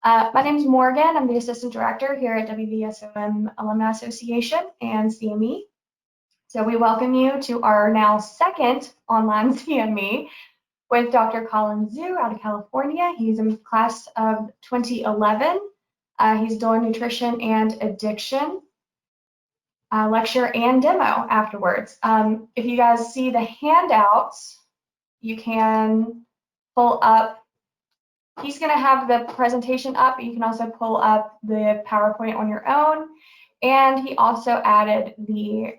My name is Morgan. I'm the Assistant Director here at WVSOM Alumni Association and CME. So we welcome you to our now second online CME with Dr. Colin Zhu out of California. He's in class of 2011. He's doing nutrition and addiction lecture and demo afterwards. If you guys see the handouts, you can pull up. He's going to have the presentation up, but you can also pull up the PowerPoint on your own. And he also added the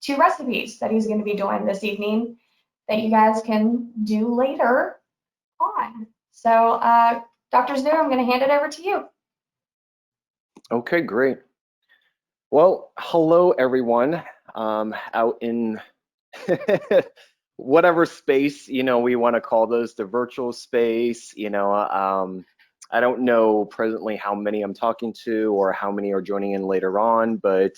2 recipes that he's going to be doing this evening that you guys can do later on. So Dr. Zhu, I'm going to hand it over to you. Okay, great. Well, hello everyone out in whatever space, we want to call those, the virtual space, I don't know presently how many I'm talking to or how many are joining in later on, but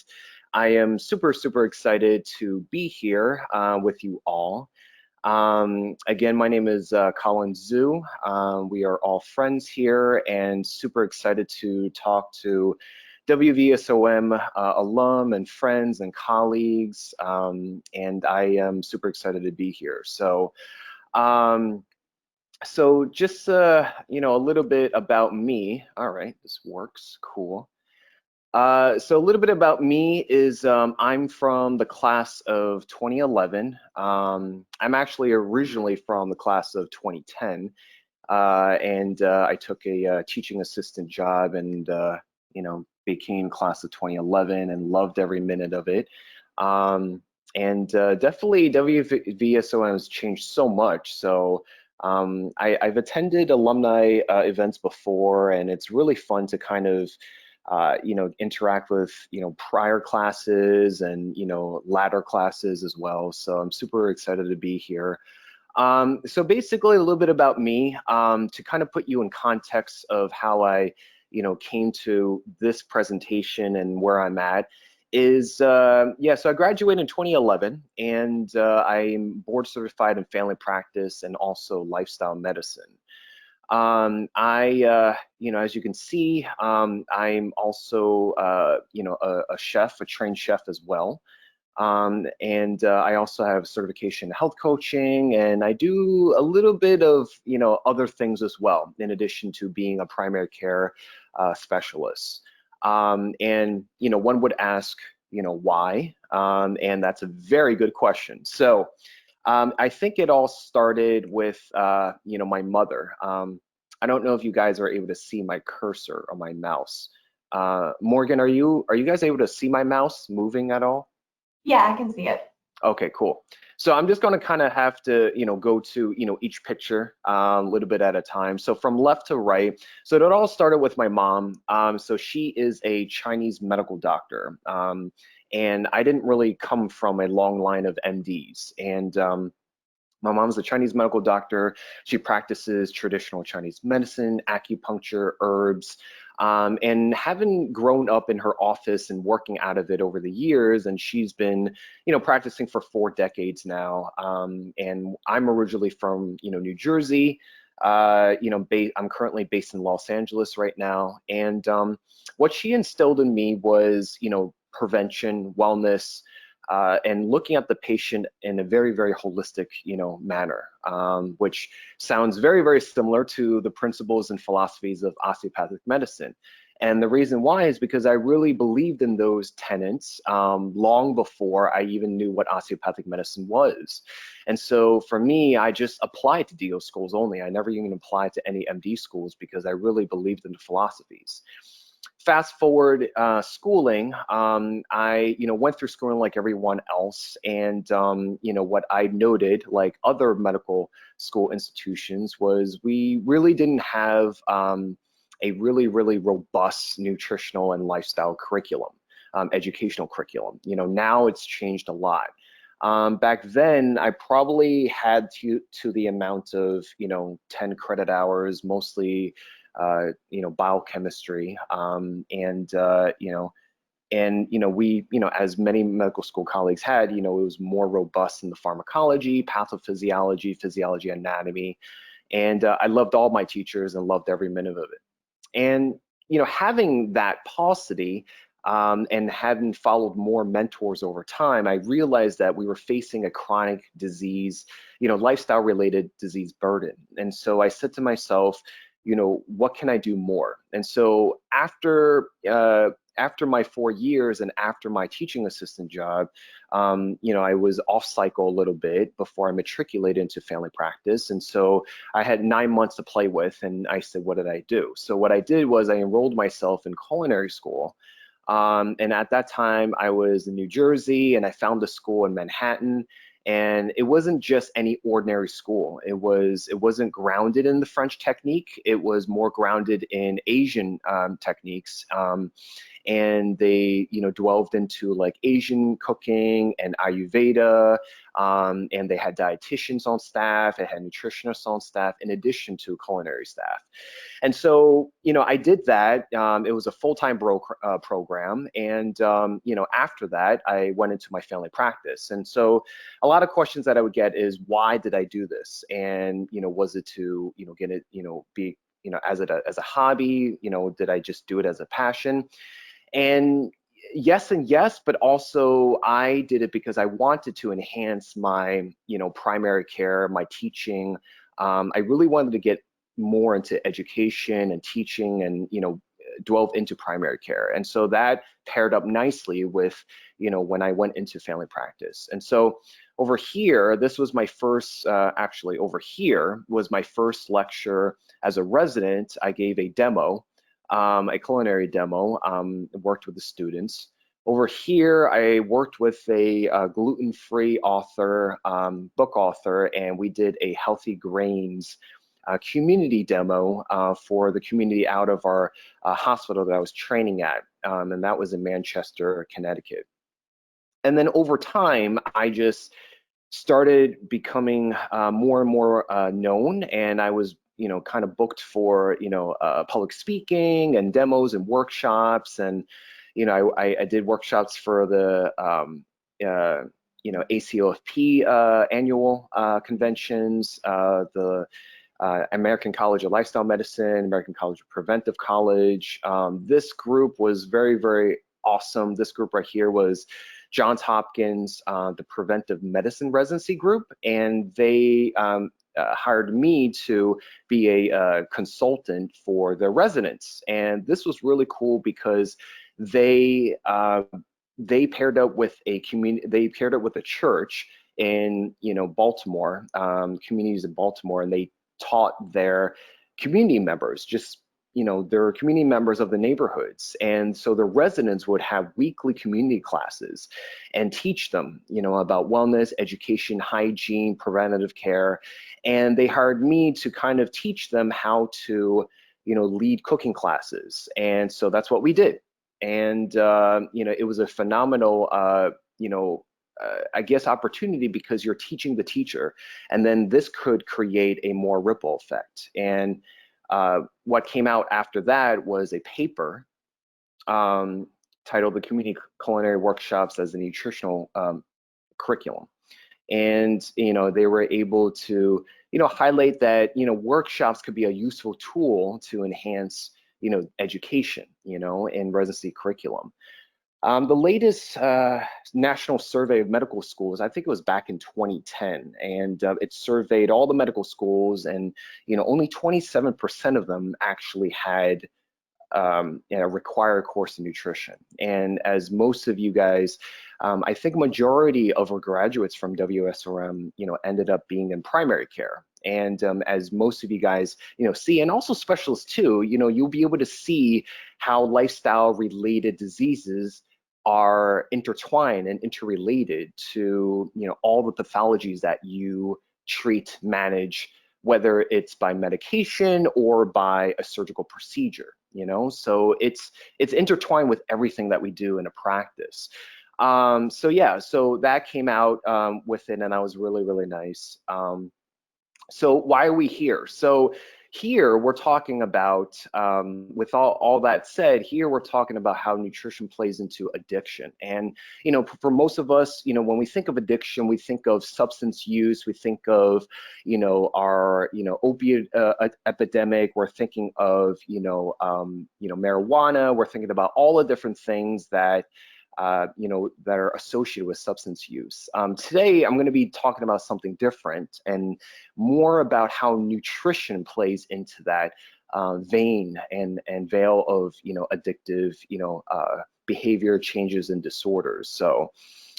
I am super, super excited to be here with you all. Again, my name is Colin Zhu. We are all friends here and super excited to talk to WVSOM alum and friends and colleagues, and I am super excited to be here. So, just a little bit about me. All right, this works, cool. So a little bit about me is I'm from the class of 2011. I'm actually originally from the class of 2010, and I took a teaching assistant job and became class of 2011 and loved every minute of it. Definitely WVSOM has changed so much. So I've attended alumni events before, and it's really fun to kind of interact with prior classes and latter classes as well. So I'm super excited to be here. So basically a little bit about me to kind of put you in context of how I came to this presentation and where I'm at is, so I graduated in 2011 and I'm board certified in family practice and also lifestyle medicine. As you can see, I'm also, a chef, a trained chef as well. I also have certification in health coaching, and I do a little bit of other things as well, in addition to being a primary care specialist. One would ask, why? And that's a very good question. So I think it all started with my mother. I don't know if you guys are able to see my cursor on my mouse. Morgan, are you guys able to see my mouse moving at all? Yeah, I can see it. Okay, cool. So I'm just going to kind of have to, go to, each picture a little bit at a time. So from left to right, so it all started with my mom. So she is a Chinese medical doctor. And I didn't really come from a long line of MDs. And my mom's a Chinese medical doctor. She practices traditional Chinese medicine, acupuncture, herbs, and having grown up in her office and working out of it over the years, and she's been, practicing for 4 decades now. And I'm originally from, New Jersey. I'm currently based in Los Angeles right now. And what she instilled in me was, prevention, wellness, and looking at the patient in a very, very holistic, manner, which sounds very, very similar to the principles and philosophies of osteopathic medicine. And the reason why is because I really believed in those tenets long before I even knew what osteopathic medicine was. And so for me, I just applied to DO schools only. I never even applied to any MD schools because I really believed in the philosophies. Fast forward schooling, I went through schooling like everyone else, and what I noted, like other medical school institutions, was we really didn't have a really, really robust nutritional and lifestyle curriculum, educational curriculum. Now it's changed a lot. Back then, I probably had to the amount of 10 credit hours, mostly biochemistry, we, as many medical school colleagues had, it was more robust in the pharmacology, pathophysiology, physiology, anatomy, and I loved all my teachers and loved every minute of it. And having that paucity and having followed more mentors over time, I realized that we were facing a chronic disease, lifestyle-related disease burden. And so I said to myself, what can I do more? And so after my 4 years and after my teaching assistant job, I was off cycle a little bit before I matriculated into family practice. And so I had 9 months to play with, and I said, what did I do? So what I did was I enrolled myself in culinary school. And at that time, I was in New Jersey, and I found a school in Manhattan. And it wasn't just any ordinary school. It wasn't grounded in the French technique. It was more grounded in Asian techniques. And they delved into like Asian cooking and Ayurveda, and they had dietitians on staff, they had nutritionists on staff in addition to culinary staff. And so I did that. It was a full-time program, and after that I went into my family practice. And so a lot of questions that I would get is, why did I do this? And was it to get it be as a hobby? Did I just do it as a passion? And yes, but also I did it because I wanted to enhance my, primary care, my teaching. I really wanted to get more into education and teaching and, delve into primary care. And so that paired up nicely with, when I went into family practice. And so over here, this was my first, actually over here was my first lecture as a resident. I gave a demo, a culinary demo, worked with the students. Over here, I worked with a gluten-free author, book author, and we did a healthy grains community demo for the community out of our hospital that I was training at, and that was in Manchester, Connecticut. And then over time, I just started becoming more and more known, and I was kind of booked for public speaking and demos and workshops. And I did workshops for the ACOFP annual conventions, the American College of Lifestyle Medicine, American College of Preventive College. This group was very, very awesome. This group right here was Johns Hopkins, the Preventive Medicine Residency Group, and they hired me to be a consultant for their residents. And this was really cool because they paired up with a community. They paired up with a church in Baltimore, communities in Baltimore, and they taught their community members, just they're community members of the neighborhoods. And so the residents would have weekly community classes and teach them about wellness, education, hygiene, preventative care. And they hired me to kind of teach them how to lead cooking classes. And so that's what we did. And it was a phenomenal I guess opportunity, because you're teaching the teacher, and then this could create a more ripple effect. And what came out after that was a paper titled "The Community Culinary Workshops as a Nutritional Curriculum." And they were able to highlight that workshops could be a useful tool to enhance education in residency curriculum. The latest national survey of medical schools, I think it was back in 2010, and it surveyed all the medical schools, and only 27% of them actually had a required course in nutrition. And as most of you guys, I think majority of our graduates from WSOM, ended up being in primary care. And as most of you guys, see, and also specialists too, you'll be able to see how lifestyle-related diseases are intertwined and interrelated to all the pathologies that you treat, manage, whether it's by medication or by a surgical procedure. So it's intertwined with everything that we do in a practice. So yeah, so that came out with it, and that was really, really nice. So why are we here? So here we're talking about, with all that said, here we're talking about how nutrition plays into addiction. And, for most of us, when we think of addiction, we think of substance use, we think of, our, opiate epidemic, we're thinking of, marijuana, we're thinking about all the different things that that are associated with substance use. Today, I'm going to be talking about something different and more about how nutrition plays into that vein and veil of, addictive, behavior changes and disorders. So,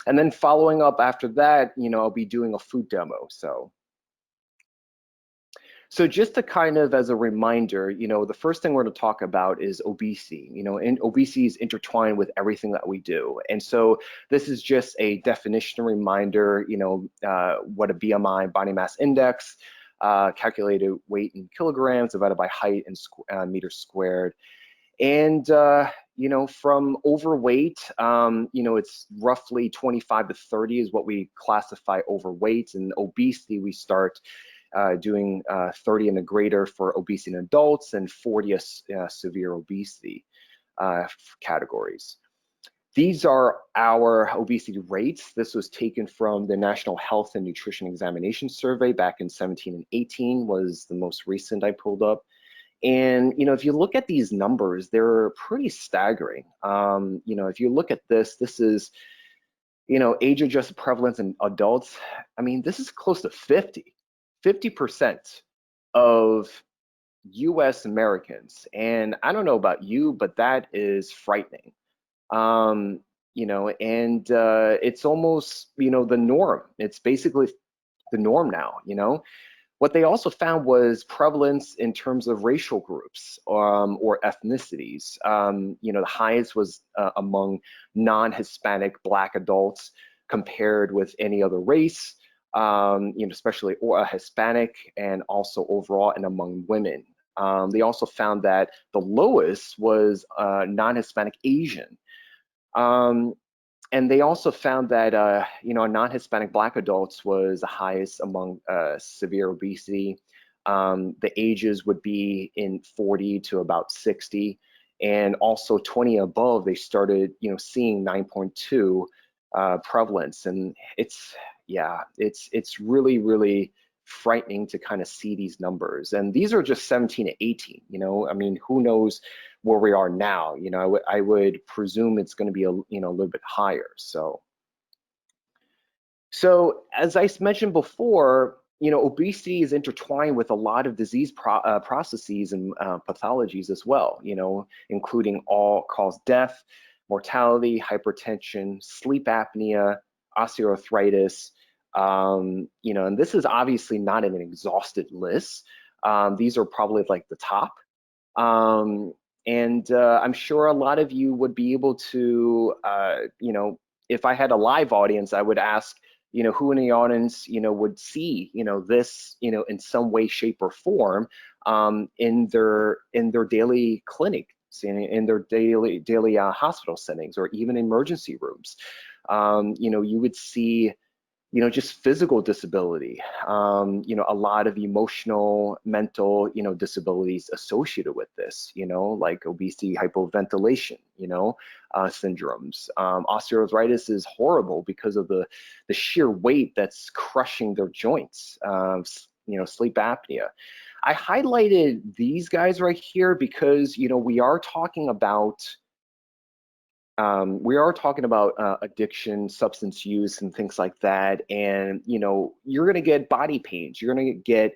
and then following up after that, I'll be doing a food demo. So just to kind of as a reminder, the first thing we're going to talk about is obesity. And obesity is intertwined with everything that we do. And so this is just a definition reminder, what a BMI, body mass index, calculated weight in kilograms divided by height in meters squared. And, from overweight, it's roughly 25 to 30 is what we classify overweight. And obesity, we start doing 30 and a greater for obesity in adults and 40 severe obesity categories. These are our obesity rates. This was taken from the National Health and Nutrition Examination Survey back in 17 and 18 was the most recent I pulled up. And, if you look at these numbers, they're pretty staggering. If you look at this is, age-adjusted prevalence in adults. I mean, this is close to 50% of US Americans. And I don't know about you, but that is frightening. And it's almost, the norm. It's basically the norm now, What they also found was prevalence in terms of racial groups or ethnicities. The highest was among non-Hispanic Black adults compared with any other race. Especially Hispanic and also overall and among women. They also found that the lowest was non-Hispanic Asian. And they also found that, non-Hispanic Black adults was the highest among severe obesity. The ages would be in 40 to about 60. And also 20 above, they started, seeing 9.2 prevalence. And it's really, really frightening to kind of see these numbers. And these are just 17 to 18, I mean, who knows where we are now? I would presume it's going to be a little bit higher. So as I mentioned before, obesity is intertwined with a lot of disease processes and pathologies as well, including all-cause death, mortality, hypertension, sleep apnea, osteoarthritis, and this is obviously not an exhausted list. These are probably like the top. And I'm sure a lot of you would be able to, if I had a live audience, I would ask, who in the audience, would see, this, in some way, shape, or form in their daily clinic, in their daily hospital settings, or even emergency rooms. You would see, just physical disability, a lot of emotional, mental, disabilities associated with this, like obesity, hypoventilation, syndromes. Osteoarthritis is horrible because of the sheer weight that's crushing their joints, sleep apnea. I highlighted these guys right here because, we are talking about addiction, substance use, and things like that. And, you're going to get body pains. You're going to get,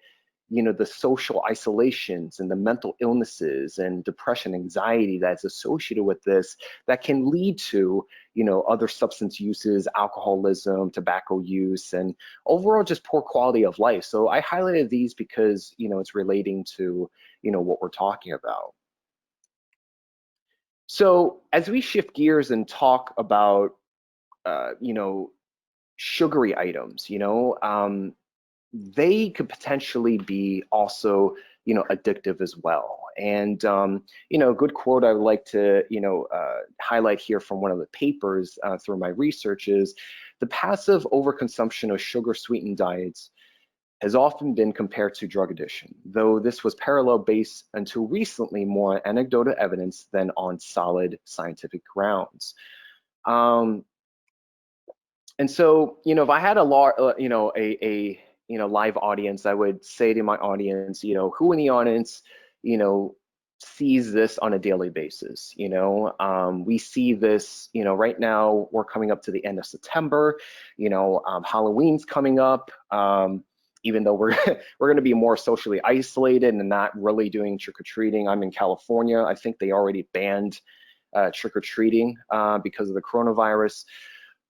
the social isolations and the mental illnesses and depression, anxiety that's associated with this that can lead to, other substance uses, alcoholism, tobacco use, and overall just poor quality of life. So I highlighted these because, it's relating to, what we're talking about. So as we shift gears and talk about, sugary items, they could potentially be also, addictive as well. And, a good quote I would like to, highlight here from one of the papers through my research is, the passive overconsumption of sugar-sweetened diets has often been compared to drug addiction, though this was parallel based until recently more on anecdotal evidence than on solid scientific grounds. And so, if I had a live audience, I would say to my audience, who in the audience, sees this on a daily basis. We see this, right now we're coming up to the end of September, Halloween's coming up. Even though we're we're going to be more socially isolated and not really doing trick-or-treating. I'm in California. I think they already banned trick-or-treating because of the coronavirus.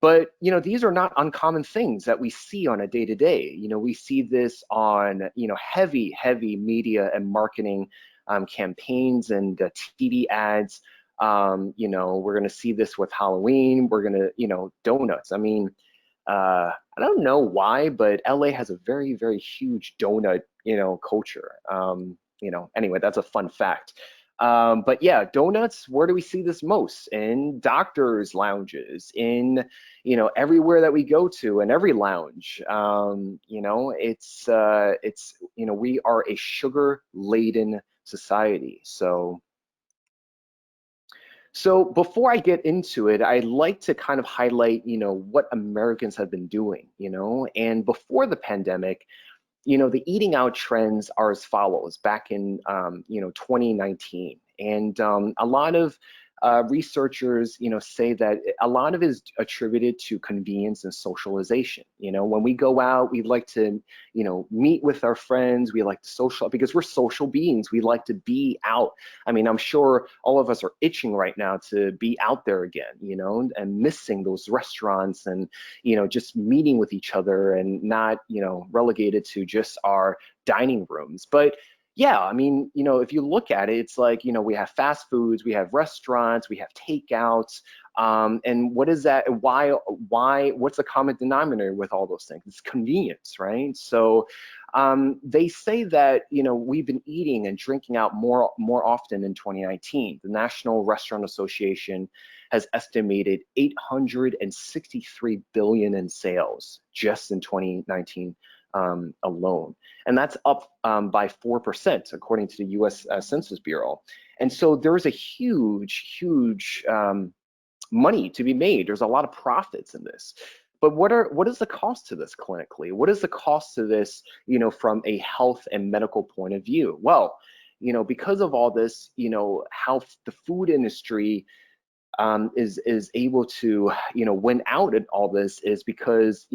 But these are not uncommon things that we see on a day-to-day. We see this on heavy media and marketing campaigns and TV ads. We're going to see this with Halloween. We're going to donuts. I mean, I don't know why, but LA has a very huge donut culture. Anyway, that's a fun fact. But yeah, donuts, where do we see this most? In doctors' lounges, in everywhere that we go to, in every lounge. It's we are a sugar-laden society. So before I get into it, I'd like to kind of highlight what Americans have been doing. And before the pandemic, the eating out trends are as follows back in 2019. And a lot of researchers say that a lot of it is attributed to convenience and socialization. When we go out, we like to meet with our friends, we like to social, because we're social beings, we like to be out. I mean, I'm sure all of us are itching right now to be out there again, and missing those restaurants and just meeting with each other and not relegated to just our dining rooms. But yeah, I mean, if you look at it, it's like, we have fast foods, we have restaurants, we have takeouts, and what is that? Why, what's the common denominator with all those things? It's convenience, right? So they say that, we've been eating and drinking out more often in 2019. The National Restaurant Association has estimated 863 billion in sales just in 2019 alone. And that's up by 4%, according to the US Census Bureau. And so there's a huge money to be made. There's a lot of profits in this. But what is the cost to this clinically? What is the cost to this, from a health and medical point of view? Well, because of all this, how the food industry is able to, win out in all this is because,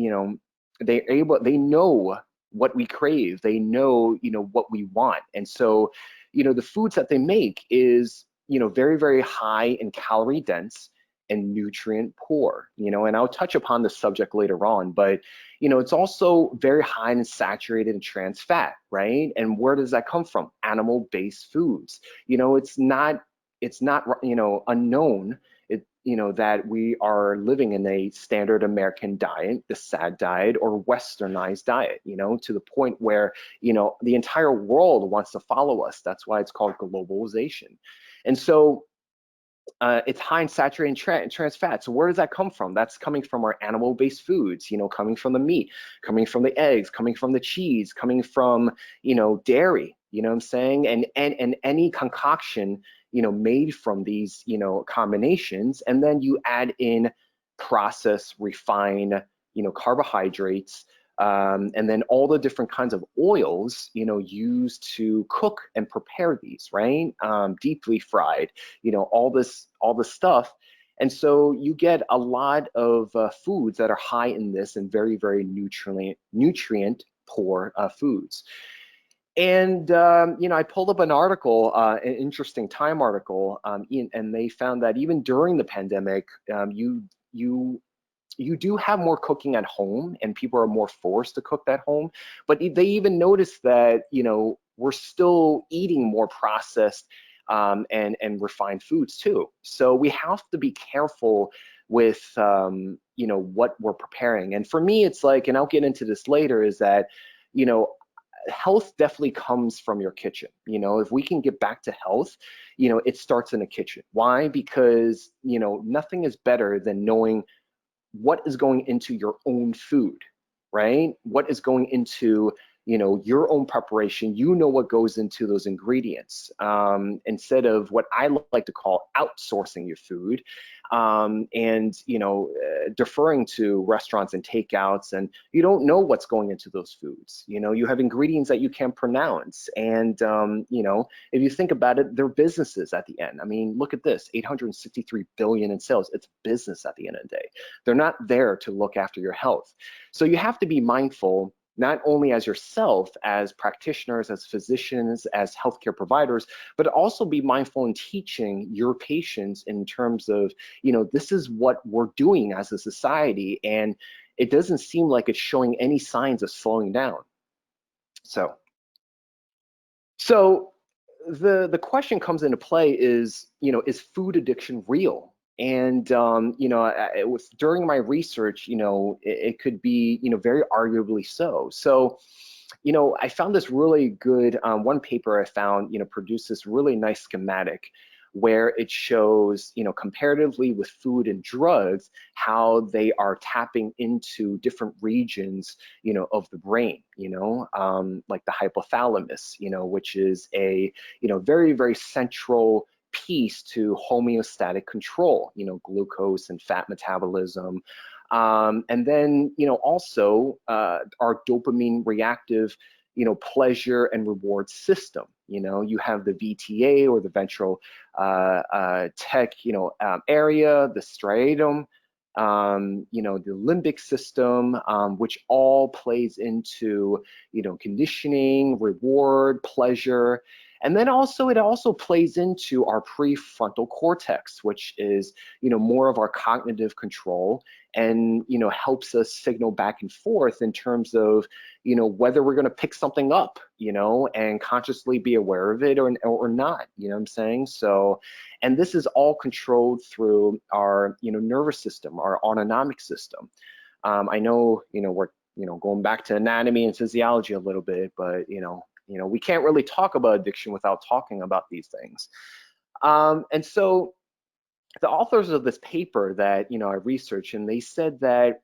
they know what we crave, they know what we want. And so the foods that they make is very high in calorie dense and nutrient poor, and I'll touch upon this subject later on, but it's also very high in saturated and trans fat, right? And where does that come from? Animal-based foods. It's not unknown that we are living in a standard American diet, the SAD diet, or westernized diet, to the point where, the entire world wants to follow us. That's why it's called globalization. And so it's high in saturated and trans fat. So where does that come from? That's coming from our animal-based foods, coming from the meat, coming from the eggs, coming from the cheese, coming from, dairy, what I'm saying? And any concoction, made from these, combinations, and then you add in processed, refined, carbohydrates, and then all the different kinds of oils, used to cook and prepare these, right? Deeply fried, all this stuff. And so you get a lot of foods that are high in this and very nutrient poor foods. And I pulled up an article, an interesting Time article, and they found that even during the pandemic, you do have more cooking at home, and people are more forced to cook at home. But they even noticed that we're still eating more processed and refined foods too. So we have to be careful with what we're preparing. And for me, it's like, and I'll get into this later, is that health definitely comes from your kitchen. If we can get back to health, it starts in the kitchen. Why? Because nothing is better than knowing what is going into your own food, right? What is going into your own preparation. You know what goes into those ingredients, instead of what I like to call outsourcing your food, and deferring to restaurants and takeouts, and you don't know what's going into those foods. You have ingredients that you can't pronounce, and if you think about it, they're businesses at the end. I mean, look at this, 863 billion in sales. It's business at the end of the day. They're not there to look after your health. So you have to be mindful, not only as yourself, as practitioners, as physicians, as healthcare providers, but also be mindful in teaching your patients in terms of, this is what we're doing as a society, and it doesn't seem like it's showing any signs of slowing down. So the question comes into play is, is food addiction real? And it was during my research, it could be, very arguably so. So, I found this really good, one paper I found, produced this really nice schematic where it shows, comparatively with food and drugs, how they are tapping into different regions, of the brain, like the hypothalamus, which is a, very, very central piece to homeostatic control, glucose and fat metabolism. And then, also our dopamine reactive, pleasure and reward system. You have the VTA, or the ventral tech, area, the striatum, the limbic system, which all plays into, conditioning, reward, pleasure. And then also, it also plays into our prefrontal cortex, which is, more of our cognitive control, and, helps us signal back and forth in terms of, whether we're going to pick something up, and consciously be aware of it or not, what I'm saying? So, and this is all controlled through our, nervous system, our autonomic system. I know, we're, going back to anatomy and physiology a little bit, but, we can't really talk about addiction without talking about these things. And so the authors of this paper that, I researched, and they said that,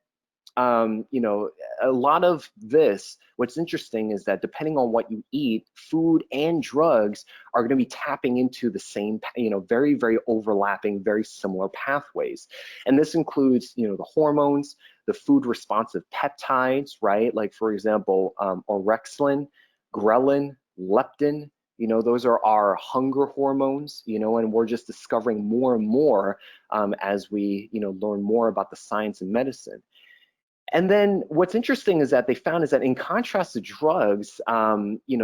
a lot of this, what's interesting is that depending on what you eat, food and drugs are going to be tapping into the same, very, very overlapping, very similar pathways. And this includes, the hormones, the food responsive peptides, right? Like, for example, orexin, ghrelin, leptin, those are our hunger hormones, and we're just discovering more and more as we, learn more about the science and medicine. And then what's interesting is that they found is that in contrast to drugs,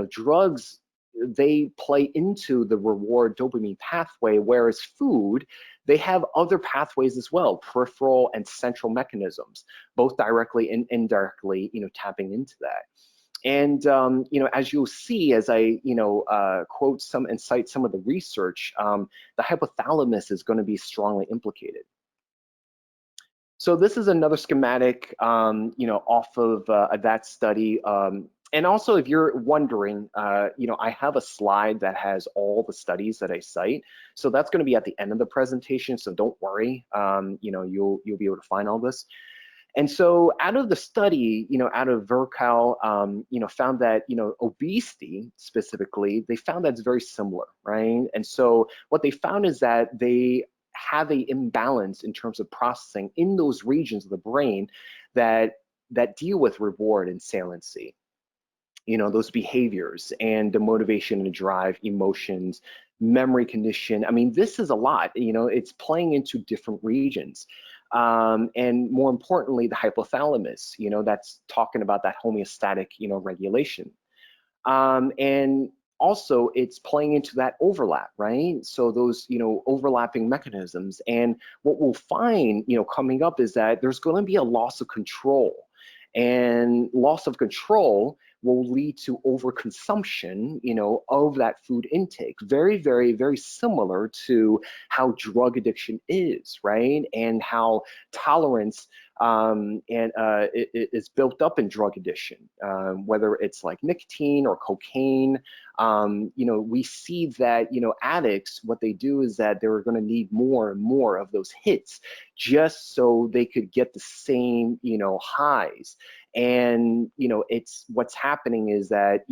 drugs, they play into the reward dopamine pathway, whereas food, they have other pathways as well, peripheral and central mechanisms, both directly and indirectly, tapping into that. And, as you'll see, as I, quote some and cite some of the research, the hypothalamus is going to be strongly implicated. So this is another schematic, off of that study. And also, if you're wondering, I have a slide that has all the studies that I cite. So that's going to be at the end of the presentation. So don't worry, you'll be able to find all this. And so out of the study, out of Virchow, found that, obesity specifically, they found that's very similar, right? And so what they found is that they have an imbalance in terms of processing in those regions of the brain that deal with reward and saliency, those behaviors and the motivation and drive, emotions, memory condition. I mean, this is a lot, it's playing into different regions. And more importantly, the hypothalamus, that's talking about that homeostatic, regulation. And also it's playing into that overlap, right? So those, overlapping mechanisms. And what we'll find, coming up is that there's going to be a loss of control, and loss of control will lead to overconsumption, of that food intake. Very, very, very similar to how drug addiction is, right? And how tolerance it is built up in drug addiction, whether it's like nicotine or cocaine. We see that, addicts, what they do is that they're going to need more and more of those hits just so they could get the same, highs. And, it's what's happening is that,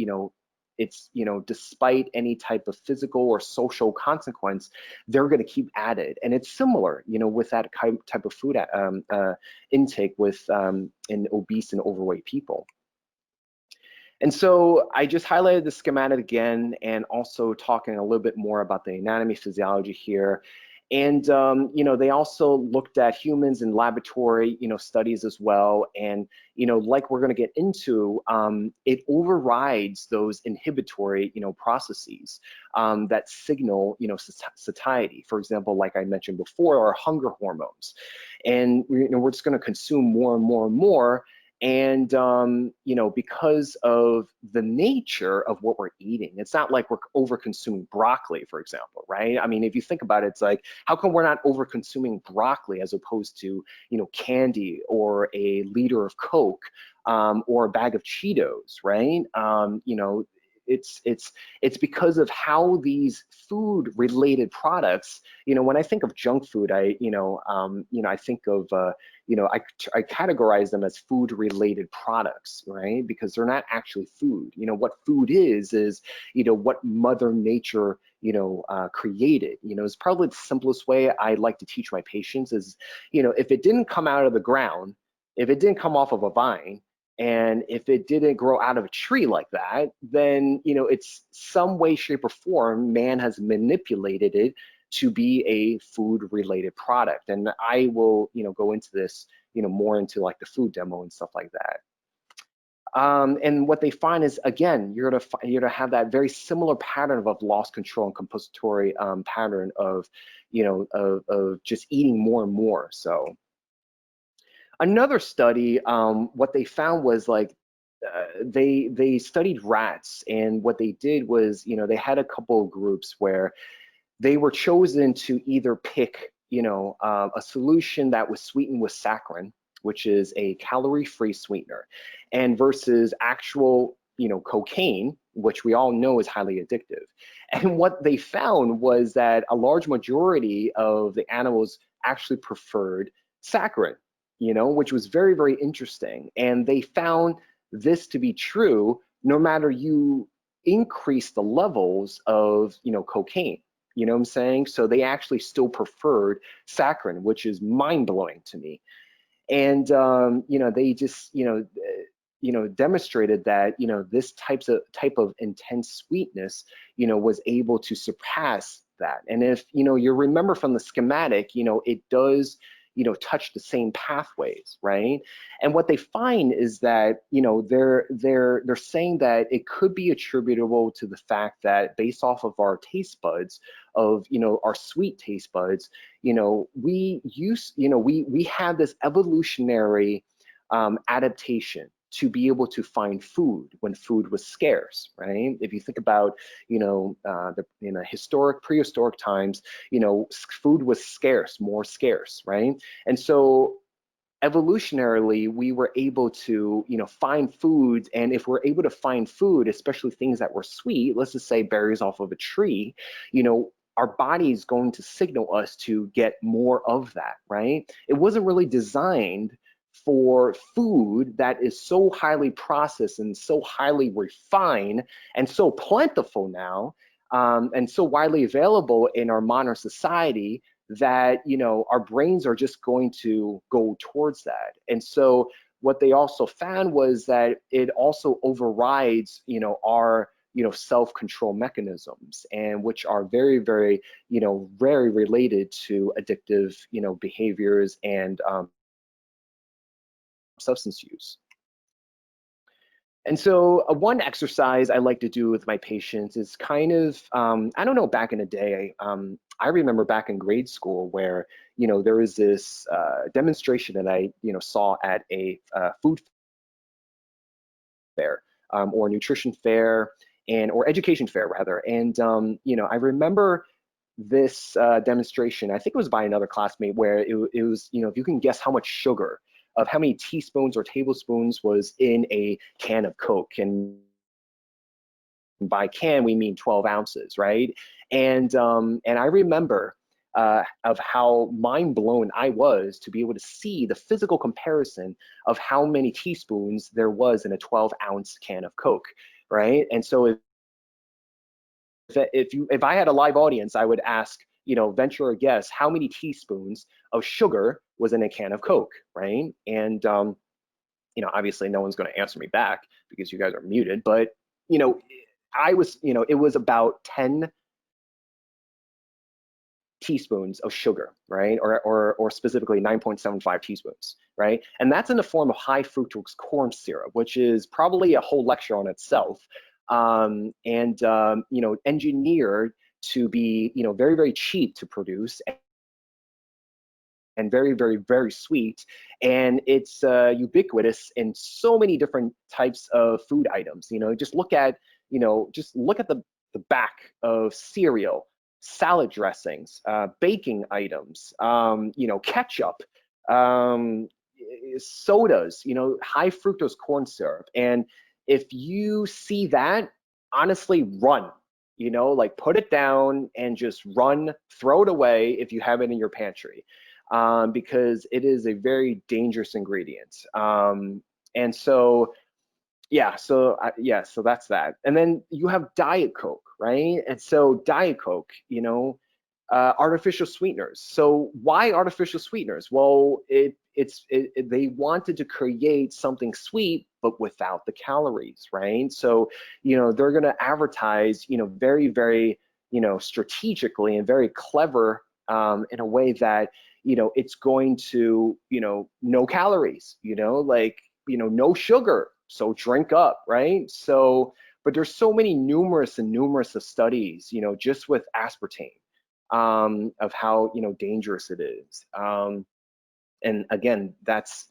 it's, despite any type of physical or social consequence, they're going to keep at it. And it's similar, with that type of food intake with in obese and overweight people. And so I just highlighted the schematic again, and also talking a little bit more about the anatomy physiology here. And they also looked at humans in laboratory, studies as well. And like we're going to get into, it overrides those inhibitory, processes that signal, satiety. For example, like I mentioned before, our hunger hormones. And we're just going to consume more and more and more. And, because of the nature of what we're eating, it's not like we're over consuming broccoli, for example, right? I mean, if you think about it, it's like, how come we're not over consuming broccoli as opposed to, candy or a liter of Coke or a bag of Cheetos, right? It's because of how these food related products, when I think of junk food, I think of, I categorize them as food related products, right? Because they're not actually food. What food is, what Mother Nature, created. It's probably the simplest way I like to teach my patients is, if it didn't come out of the ground, if it didn't come off of a vine, and if it didn't grow out of a tree like that, then, it's some way, shape, or form, man has manipulated it to be a food-related product. And I will, go into this, more into like the food demo and stuff like that. And what they find is, again, you're gonna have that very similar pattern of loss control and compensatory pattern of, of just eating more and more. So. Another study, what they found was like, they studied rats, and what they did was, they had a couple of groups where they were chosen to either pick, a solution that was sweetened with saccharin, which is a calorie-free sweetener, and versus actual, cocaine, which we all know is highly addictive. And what they found was that a large majority of the animals actually preferred saccharin, which was very, very interesting. And they found this to be true no matter you increase the levels of, cocaine. You know what I'm saying? So they actually still preferred saccharin, which is mind-blowing to me. And they just demonstrated that this type of intense sweetness was able to surpass that. And if you remember from the schematic, it does touch the same pathways, right? And what they find is that they're saying that it could be attributable to the fact that based off of our taste buds, of our sweet taste buds, we have this evolutionary adaptation to be able to find food when food was scarce, right? If you think about, historic, prehistoric times, food was scarce, more scarce, right? And so evolutionarily, we were able to, find foods. And if we're able to find food, especially things that were sweet, let's just say berries off of a tree, our body is going to signal us to get more of that, right? It wasn't really designed for food that is so highly processed and so highly refined and so plentiful now, and so widely available in our modern society that our brains are just going to go towards that. And so what they also found was that it also overrides our self-control mechanisms, and which are very, very very related to addictive behaviors and substance use. And so one exercise I like to do with my patients is kind of, I don't know, back in the day, I remember back in grade school where, there was this demonstration that I, saw at a food fair or nutrition fair or education fair rather. And, I remember this demonstration, I think it was by another classmate, where it was, if you can guess how much sugar of how many teaspoons or tablespoons was in a can of Coke. And by can, we mean 12 ounces, right? And I remember of how mind blown I was to be able to see the physical comparison of how many teaspoons there was in a 12-ounce can of Coke, right? And so if I had a live audience, I would ask, venture a guess, how many teaspoons of sugar was in a can of Coke, right? And obviously no one's going to answer me back because you guys are muted, but I was, it was about 10 teaspoons of sugar, right? Or specifically 9.75 teaspoons, right? And that's in the form of high fructose corn syrup, which is probably a whole lecture on itself. Engineered to be, very, very cheap to produce and very, very, very sweet. And it's ubiquitous in so many different types of food items. Just look at, the back of cereal, salad dressings, baking items, ketchup, sodas, high fructose corn syrup. And if you see that, honestly, run. Like put it down and just run, throw it away if you have it in your pantry. Because it is a very dangerous ingredient. And so, so that's that. And then you have Diet Coke, right? And so Diet Coke, artificial sweeteners. So why artificial sweeteners? Well, they wanted to create something sweet, but without the calories, right? So, they're going to advertise, very, very, strategically and very clever in a way that, it's going to, no calories, no sugar, so drink up, right? So, but there's so many numerous of studies, just with aspartame, of how, dangerous it is. And again, that's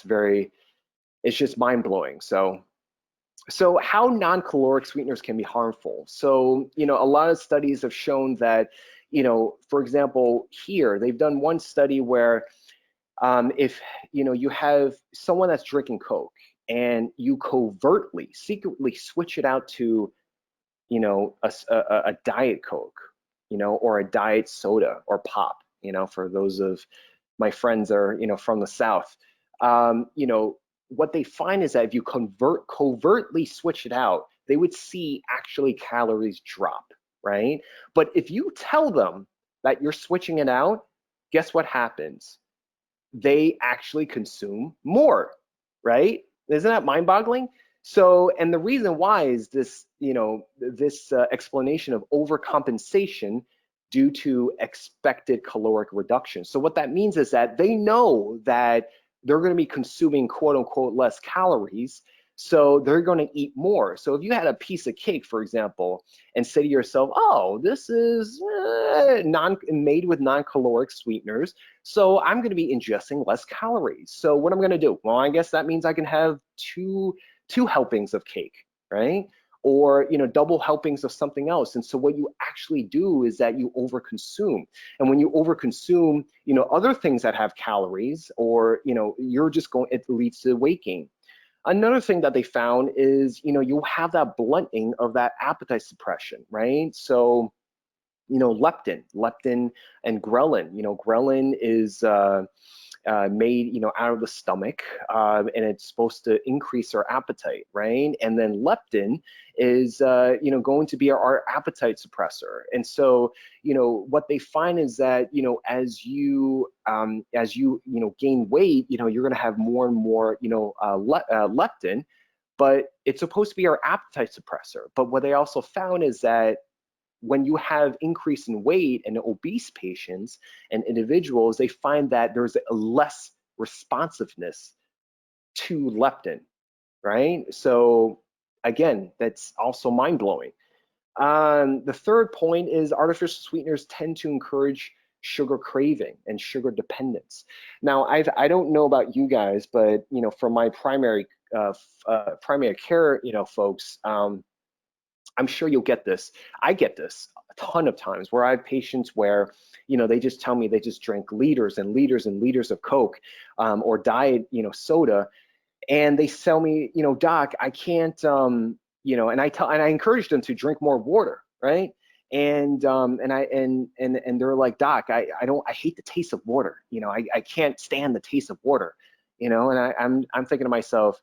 very, it's just mind blowing. So how non-caloric sweeteners can be harmful. So, a lot of studies have shown that, for example, here, they've done one study where if, you have someone that's drinking Coke and you covertly, secretly switch it out to, a Diet Coke, or a diet soda or pop, for those of my friends that are, from the South, what they find is that if you covertly switch it out, they would see actually calories drop, right? But if you tell them that you're switching it out, guess what happens? They actually consume more, right? Isn't that mind-boggling? So, and the reason why is this, this explanation of overcompensation due to expected caloric reduction. So what that means is that they know that they're going to be consuming quote unquote less calories, so they're going to eat more. So if you had a piece of cake, for example, and say to yourself, oh, this is made with non-caloric sweeteners, so I'm going to be ingesting less calories. So what I'm going to do? Well, I guess that means I can have two helpings of cake, right? Or double helpings of something else. And so what you actually do is that you overconsume. And when you overconsume, other things that have calories, or you're just going, it leads to weight gain. Another thing that they found is, you have that blunting of that appetite suppression, right? So, leptin and ghrelin. Ghrelin is made, out of the stomach, and it's supposed to increase our appetite, right? And then leptin is, going to be our appetite suppressor. And so, what they find is that, as you gain weight, you're going to have more and more, leptin, but it's supposed to be our appetite suppressor. But what they also found is that when you have increase in weight in obese patients and individuals, they find that there's a less responsiveness to leptin, right? So again, that's also mind-blowing. The third point is artificial sweeteners tend to encourage sugar craving and sugar dependence. Now, I don't know about you guys, but for my primary care, folks, I'm sure you'll get this. I get this a ton of times where I have patients where, they just tell me they just drink liters and liters and liters of Coke or diet, soda, and they tell me, doc, I can't, and I encourage them to drink more water, right? And they're like, doc, I hate the taste of water. I can't stand the taste of water. And I'm thinking to myself,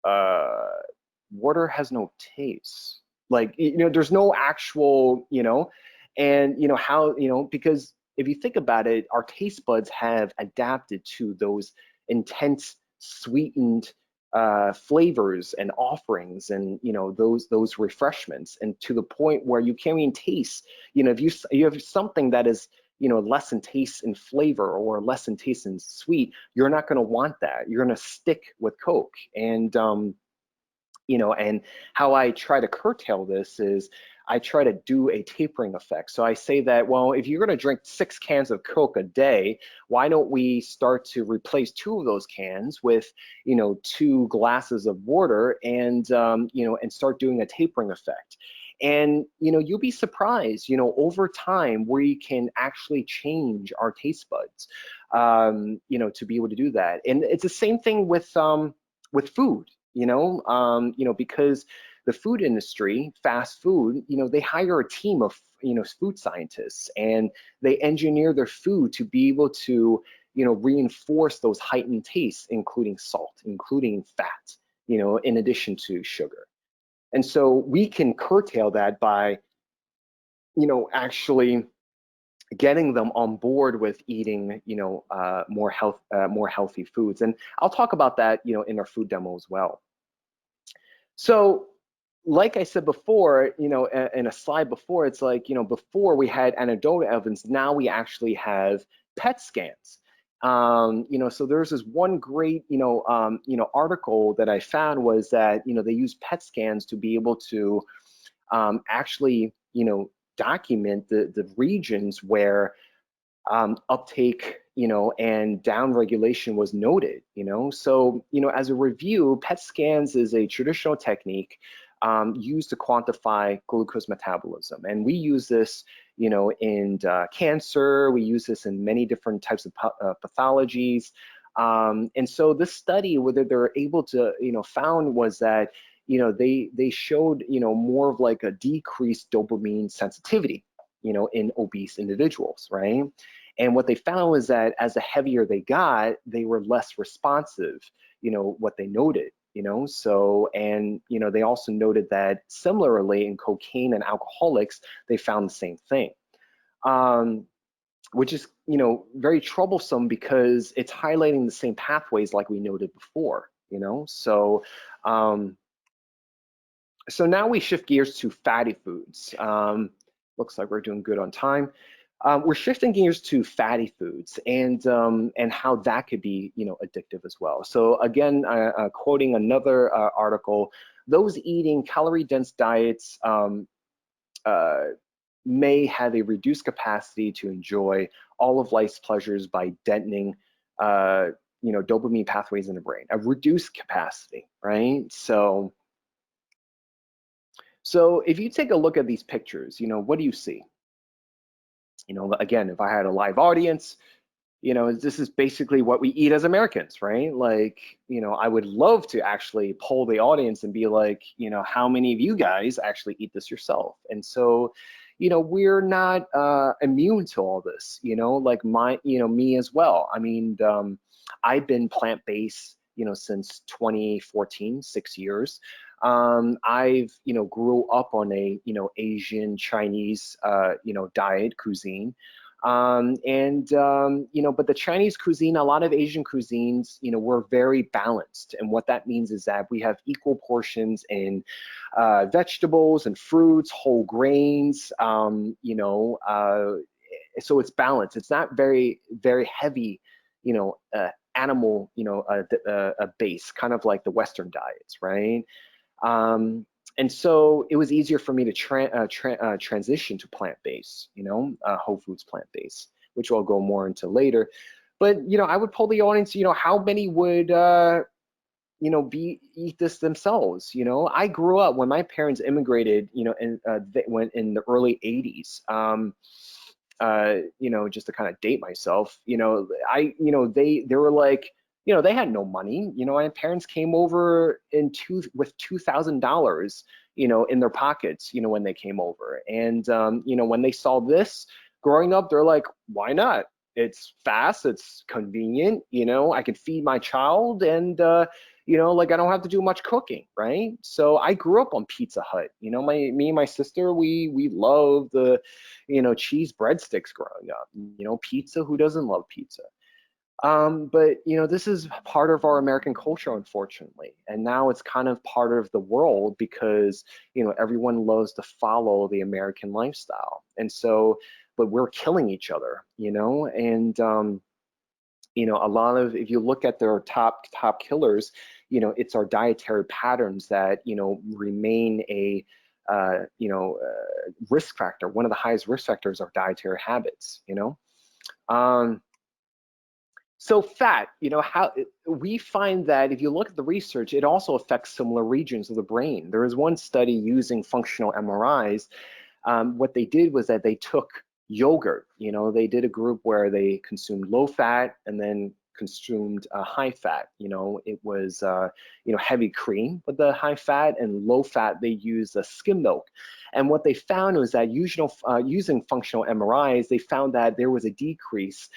water has no taste. Like, there's no actual, and how, because if you think about it, our taste buds have adapted to those intense sweetened flavors and offerings, and those refreshments, and to the point where you can't even taste. If you have something that is less in taste and flavor, or less in taste and sweet, you're not going to want that. You're going to stick with Coke. And and how I try to curtail this is I try to do a tapering effect. So I say that, well, if you're going to drink 6 cans of Coke a day, why don't we start to replace 2 of those cans with, 2 glasses of water, and, and start doing a tapering effect. And, you'll be surprised, over time, we can actually change our taste buds, to be able to do that. And it's the same thing with food. Because the food industry, fast food, they hire a team of, food scientists, and they engineer their food to be able to, reinforce those heightened tastes, including salt, including fat, in addition to sugar. And so we can curtail that by, actually getting them on board with eating, more healthy foods. And I'll talk about that, in our food demo as well. So, like I said before, in a slide before, it's like, before we had anecdotal evidence, now we actually have PET scans. So there's this one great, article that I found, was that, they use PET scans to be able to actually, document the regions where uptake, and downregulation was noted. So, as a review, PET scans is a traditional technique used to quantify glucose metabolism, and we use this, in cancer. We use this in many different types of pathologies. And so this study, whether they're able to, found was that, they showed, more of like a decreased dopamine sensitivity, in obese individuals, right? And what they found was that as the heavier they got, they were less responsive, what they noted, so, and, they also noted that similarly in cocaine and alcoholics, they found the same thing. Which is, very troublesome, because it's highlighting the same pathways like we noted before, so, so now we shift gears to fatty foods. Looks like we're doing good on time. We're shifting gears to fatty foods, and how that could be, addictive as well. So again, quoting another article, those eating calorie-dense diets may have a reduced capacity to enjoy all of life's pleasures by deadening, dopamine pathways in the brain. A reduced capacity, right? So if you take a look at these pictures, what do you see? Again, if I had a live audience, this is basically what we eat as Americans, right? Like, I would love to actually poll the audience and be like, how many of you guys actually eat this yourself? And so, we're not immune to all this, like me as well. I mean, I've been plant-based, since 2014, 6 years. I've, grew up on a, Asian, Chinese, diet, cuisine. But the Chinese cuisine, a lot of Asian cuisines, we're very balanced. And what that means is that we have equal portions in vegetables and fruits, whole grains, so it's balanced. It's not very, very heavy, animal, a base, kind of like the Western diets, right? And so it was easier for me to transition to plant-based, whole foods plant-based, which I'll go more into later. But, I would poll the audience, how many would, eat this themselves. I grew up when my parents immigrated, and they went in the early 80s. Just to kind of date myself, they were like, they had no money. My parents came over with $2,000, in their pockets, when they came over. And when they saw this growing up, they're like, why not? It's fast, it's convenient, I can feed my child, and like I don't have to do much cooking, right? So I grew up on Pizza Hut. Me and my sister, we love the, cheese breadsticks growing up. Pizza, who doesn't love pizza? But this is part of our American culture, unfortunately, and now it's kind of part of the world because everyone loves to follow the American lifestyle, and so, but we're killing each other, and a lot of, if you look at their top killers, it's our dietary patterns that remain a risk factor. One of the highest risk factors are dietary habits. So fat, how we find that if you look at the research, it also affects similar regions of the brain. There is one study using functional MRIs. What they did was that they took yogurt. They did a group where they consumed low fat and then consumed high fat. It was heavy cream with the high fat, and low fat they used skim milk. And what they found was that using functional MRIs, they found that there was a decrease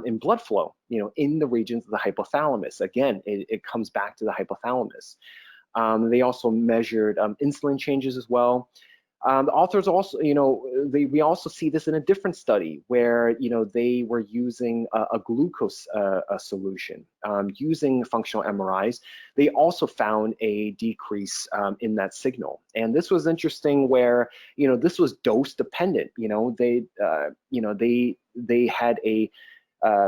in blood flow, in the regions of the hypothalamus. Again, it comes back to the hypothalamus. They also measured insulin changes as well. The authors also, we also see this in a different study where, they were using a glucose solution. Using functional MRIs, they also found a decrease in that signal. And this was interesting where, this was dose dependent. They had a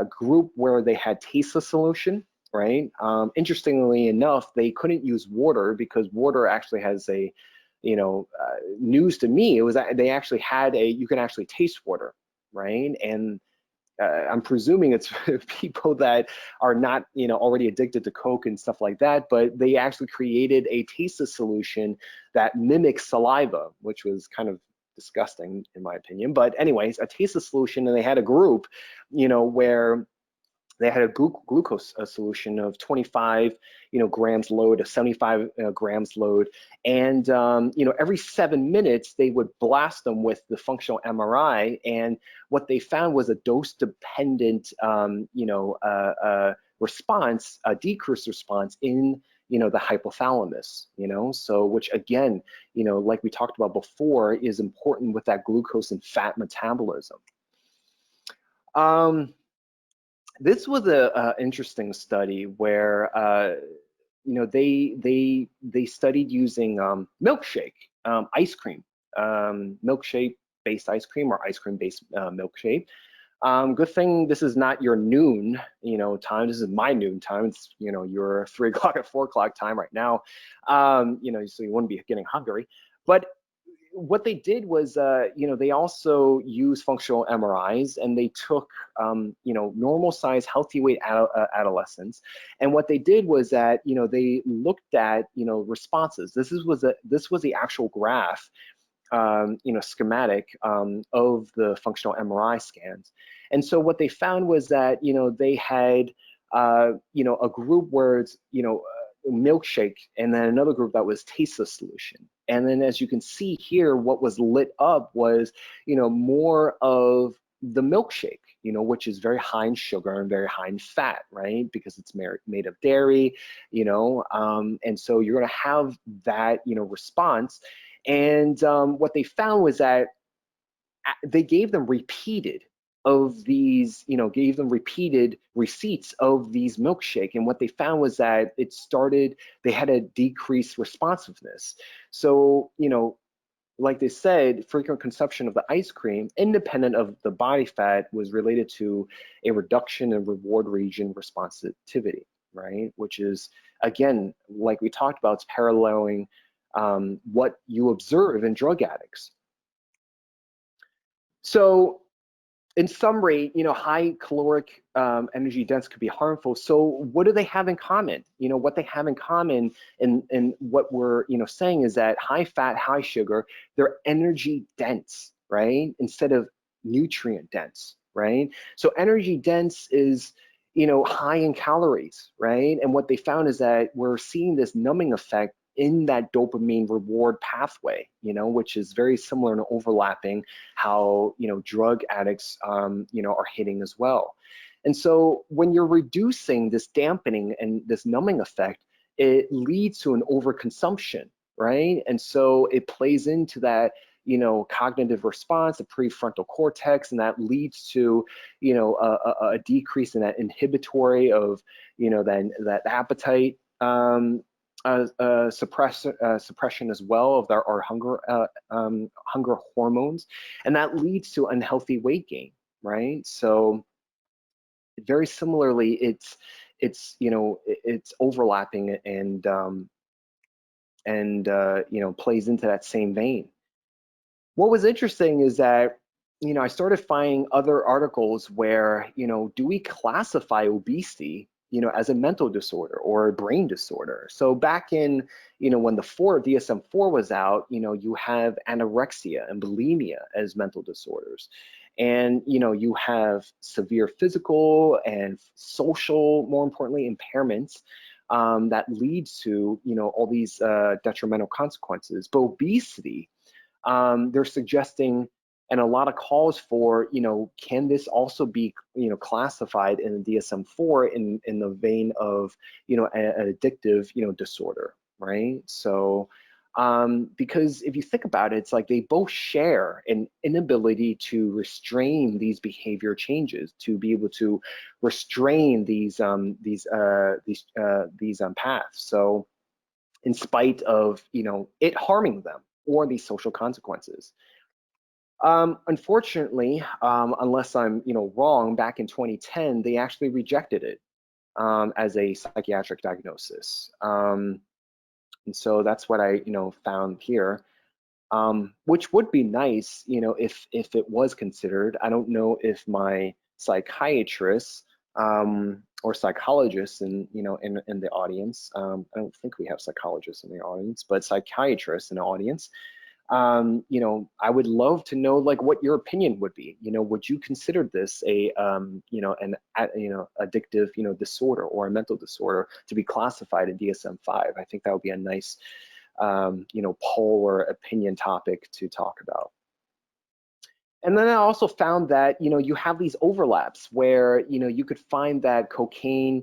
group where they had tasteless solution, right? Interestingly enough, they couldn't use water because water actually has a, news to me, it was that they actually had you can actually taste water, right? And I'm presuming it's people that are not, already addicted to Coke and stuff like that, but they actually created a tasteless solution that mimics saliva, which was kind of disgusting in my opinion. But anyways, a tasteless solution, and they had a group, where they had a glucose solution of 25, grams load, a 75 grams load, and every 7 minutes they would blast them with the functional MRI, and what they found was a dose-dependent, response, a decreased response in the hypothalamus. So which again, like we talked about before, is important with that glucose and fat metabolism. This was a interesting study where they studied using milkshake, ice cream, milkshake based ice cream or ice cream based milkshake. Good thing this is not your noon time. This is my noon time. It's your 3 o'clock or 4 o'clock time right now. So you wouldn't be getting hungry. But what they did was, they also used functional MRIs, and they took, normal size, healthy weight adolescents. And what they did was that, they looked at, responses. This was the actual graph, schematic of the functional MRI scans. And so what they found was that, they had, a group where it's, milkshake, and then another group that was tasteless solution. And then as you can see here, what was lit up was, more of the milkshake, which is very high in sugar and very high in fat, right? Because it's made of dairy, and so you're gonna have that, response. And what they found was that they gave them repeated receipts of these milkshake. And what they found was that they had a decreased responsiveness. So, like they said, frequent consumption of the ice cream, independent of the body fat, was related to a reduction in reward region responsivity, right? Which is, again, like we talked about, it's paralleling what you observe in drug addicts. So in summary, high caloric energy dense could be harmful. So what do they have in common? What they have in common and what we're, saying is that high fat, high sugar, they're energy dense, right? Instead of nutrient dense, right? So energy dense is, high in calories, right? And what they found is that we're seeing this numbing effect in that dopamine reward pathway, which is very similar and overlapping how, drug addicts, are hitting as well. And so when you're reducing this dampening and this numbing effect, it leads to an overconsumption, right? And so it plays into that, cognitive response, the prefrontal cortex, and that leads to, a decrease in that inhibitory of, that appetite suppression as well of our hunger hormones, and that leads to unhealthy weight gain, right? So very similarly, it's overlapping and plays into that same vein. What was interesting is that, I started finding other articles where, do we classify obesity, as a mental disorder or a brain disorder? So back in, when the DSM-4 was out, you have anorexia and bulimia as mental disorders. And, you have severe physical and social, more importantly, impairments that leads to, all these detrimental consequences. But obesity, they're suggesting, and a lot of calls for, can this also be, classified in the DSM-4 in the vein of, an addictive, disorder, right? So, because if you think about it, it's like they both share an inability to restrain these behavior changes, to be able to restrain these paths. So, in spite of, it harming them or these social consequences. Unfortunately, unless I'm, wrong, back in 2010, they actually rejected it as a psychiatric diagnosis. And so that's what I, found here, which would be nice, if it was considered. I don't know if my psychiatrists or psychologists in the audience. I don't think we have psychologists in the audience, but psychiatrists in the audience. I would love to know like what your opinion would be. Would you consider this a addictive disorder or a mental disorder to be classified in DSM-5? I think that would be a nice poll or opinion topic to talk about. And then I also found that, you have these overlaps where, you could find that cocaine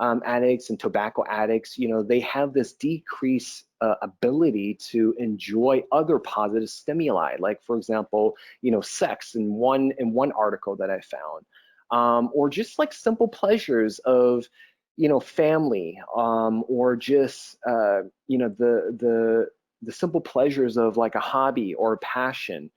addicts and tobacco addicts, they have this decreased ability to enjoy other positive stimuli, like, for example, sex in one article that I found, or just like simple pleasures of, family, or just, the simple pleasures of like a hobby or a passion.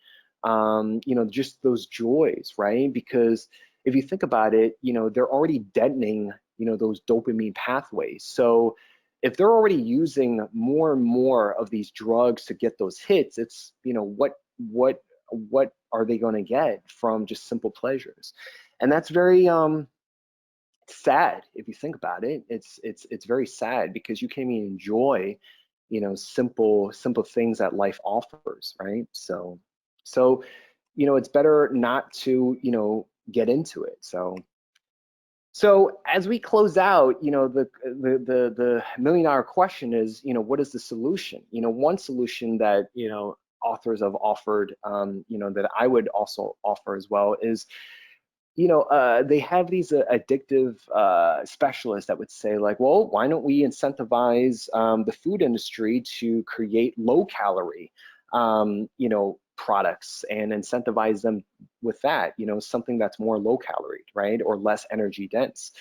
Just those joys, right? Because if you think about it, they're already deadening, those dopamine pathways. So if they're already using more and more of these drugs to get those hits, it's, what are they going to get from just simple pleasures? And that's very sad if you think about it. It's very sad because you can't even enjoy, simple things that life offers, right? So it's better not to get into it. So as we close out, the million-dollar question is, what is the solution? One solution that authors have offered, that I would also offer as well is, they have these addictive specialists that would say like, well, why don't we incentivize the food industry to create low-calorie, products and incentivize them with that, something that's more low calorie, right? Or less energy dense.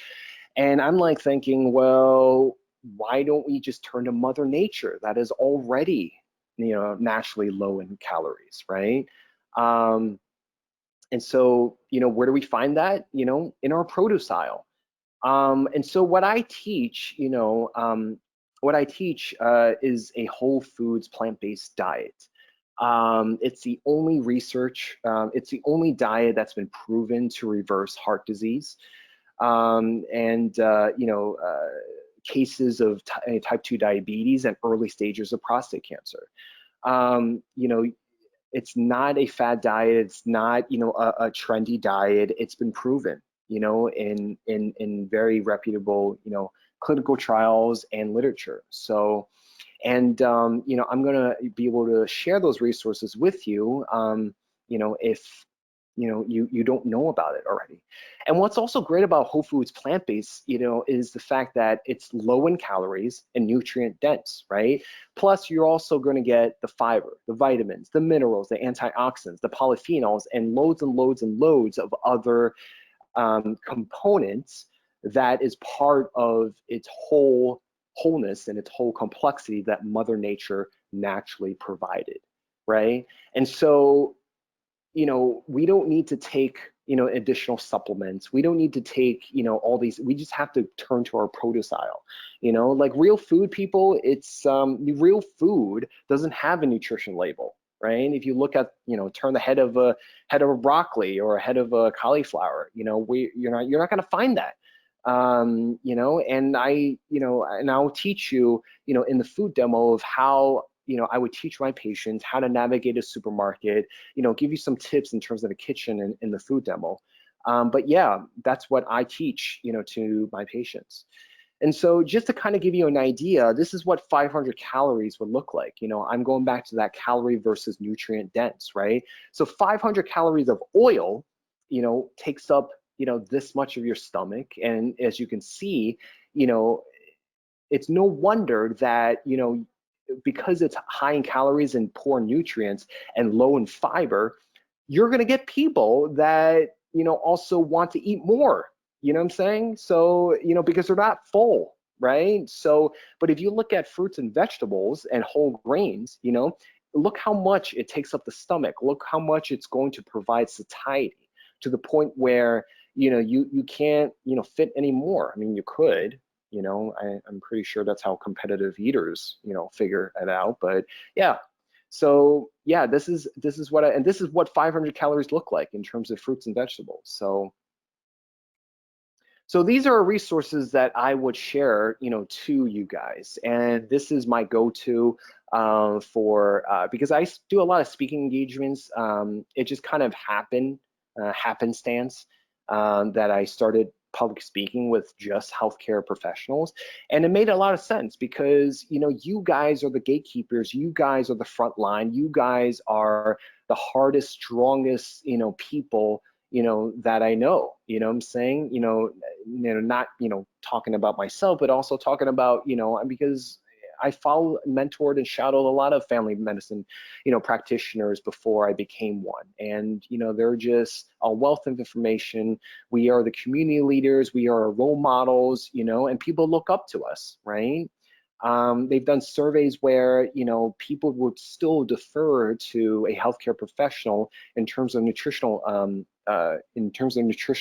And I'm like thinking, well, why don't we just turn to Mother Nature that is already, naturally low in calories, right? And so, where do we find that? In our produce aisle. And so what I teach, is a whole foods plant-based diet. It's the only research, it's the only diet that's been proven to reverse heart disease and cases of type 2 diabetes and early stages of prostate cancer. It's not a fad diet. It's not, a trendy diet. It's been proven, in very reputable, clinical trials and literature. So, and I'm going to be able to share those resources with you, if you don't know about it already. And what's also great about whole foods plant-based, is the fact that it's low in calories and nutrient dense, right? Plus, you're also going to get the fiber, the vitamins, the minerals, the antioxidants, the polyphenols, and loads and loads and loads of other components that is part of its wholeness and its whole complexity that Mother Nature naturally provided, right? And so, we don't need to take, additional supplements. We don't need to take, all these, we just have to turn to our produce aisle, like real food, people, it's, real food doesn't have a nutrition label, right? If you look at, turn the head of a broccoli or a head of a cauliflower, you're not going to find that. And I'll teach you, in the food demo of how, I would teach my patients how to navigate a supermarket, give you some tips in terms of the kitchen in the food demo. But yeah, that's what I teach, to my patients. And so just to kind of give you an idea, this is what 500 calories would look like. I'm going back to that calorie versus nutrient dense, right? So 500 calories of oil, takes up, this much of your stomach. And as you can see, it's no wonder that, because it's high in calories and poor nutrients and low in fiber, you're going to get people that, also want to eat more. You know what I'm saying? So, because they're not full, right? So, but if you look at fruits and vegetables and whole grains, look how much it takes up the stomach. Look how much it's going to provide satiety to the point where, you can't, fit anymore. I mean, you could, I'm pretty sure that's how competitive eaters, figure it out. But yeah, so yeah, this is what 500 calories look like in terms of fruits and vegetables. So these are resources that I would share, to you guys, and this is my go-to because I do a lot of speaking engagements. It just kind of happenstance that I started public speaking with just healthcare professionals, and it made a lot of sense because you guys are the gatekeepers, you guys are the front line, you guys are the hardest, strongest people that I know. What I'm saying, not talking about myself, but also talking about because I followed, mentored, and shadowed a lot of family medicine, practitioners before I became one. And, they're just a wealth of information. We are the community leaders. We are role models, and people look up to us, right? They've done surveys where, people would still defer to a healthcare professional in terms of nutritional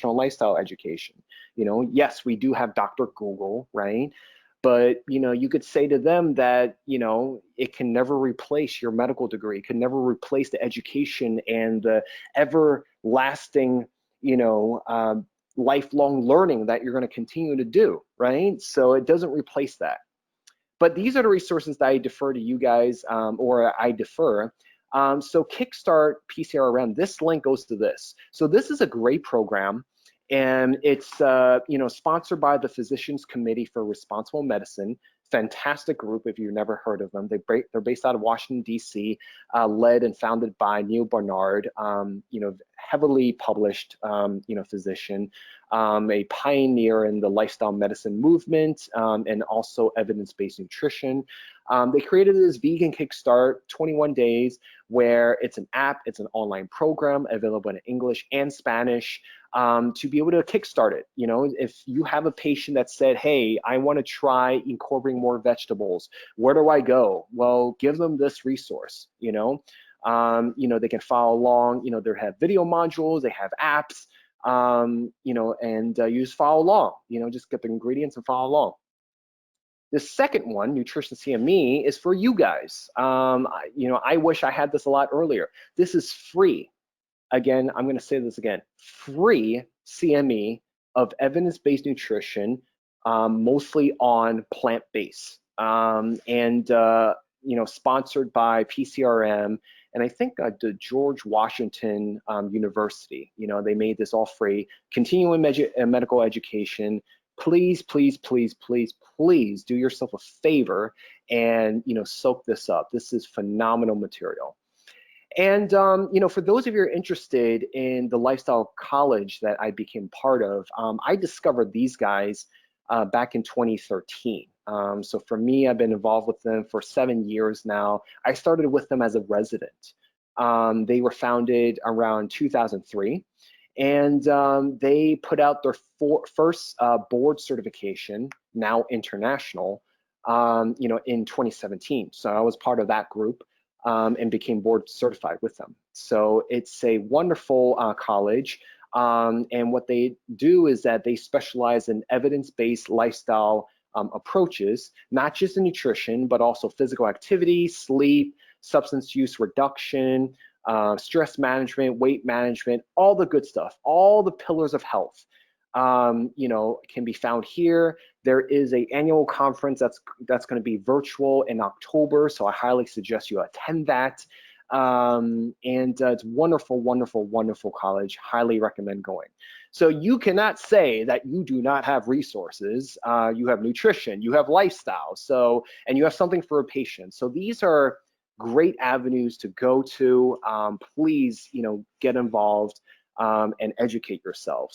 lifestyle education. Yes, we do have Dr. Google, right? But you could say to them that it can never replace your medical degree. It can never replace the education and the everlasting lifelong learning that you're going to continue to do, right? So it doesn't replace that. But these are the resources that I defer to you guys, or I defer. So Kickstart PCRM, this link goes to this. So this is a great program. And it's sponsored by the Physicians Committee for Responsible Medicine. Fantastic group if you've never heard of them. They're based out of Washington, D.C., led and founded by Neil Barnard, heavily published, physician, a pioneer in the lifestyle medicine movement, and also evidence-based nutrition. They created this vegan kickstart, 21 days, where it's an app, it's an online program available in English and Spanish, to be able to kickstart it. If you have a patient that said, hey, I want to try incorporating more vegetables, where do I go? Well, give them this resource. They can follow along. They have video modules, they have apps, and you just follow along. Just get the ingredients and follow along. The second one, Nutrition CME, is for you guys. I wish I had this a lot earlier. This is free. Again, I'm going to say this again, free CME of evidence-based nutrition, mostly on plant-based, sponsored by PCRM, and I think the George Washington University. They made this all free. Continuing medical education. Please, please, please, please, please do yourself a favor and soak this up. This is phenomenal material. And for those of you who are interested in the lifestyle college that I became part of, I discovered these guys back in 2013. So for me, I've been involved with them for 7 years now. I started with them as a resident. They were founded around 2003, and they put out their first board certification, now international, in 2017. So I was part of that group. And became board certified with them. So it's a wonderful college. And what they do is that they specialize in evidence-based lifestyle approaches, not just in nutrition, but also physical activity, sleep, substance use reduction, stress management, weight management, all the good stuff, all the pillars of health. Can be found here. There is an annual conference that's going to be virtual in October, so I highly suggest you attend that. It's wonderful, wonderful, wonderful college. Highly recommend going. So you cannot say that you do not have resources. You have nutrition, you have lifestyle, and you have something for a patient. So these are great avenues to go to. Please, get involved and educate yourself.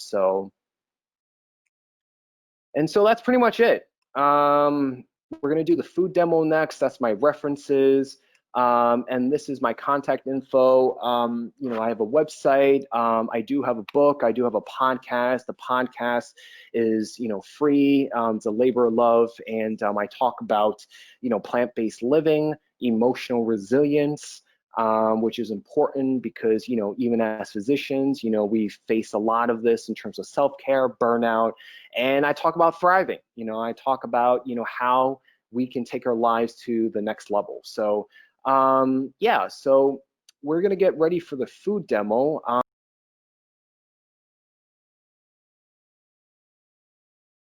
And so that's pretty much it. We're gonna do the food demo next. That's my references. And this is my contact info. I have a website. I do have a book. I do have a podcast. The podcast is, free. It's a labor of love. And I talk about, plant-based living, emotional resilience, which is important because, even as physicians, we face a lot of this in terms of self-care, burnout, and I talk about thriving. I talk about, how we can take our lives to the next level. So, so we're gonna get ready for the food demo.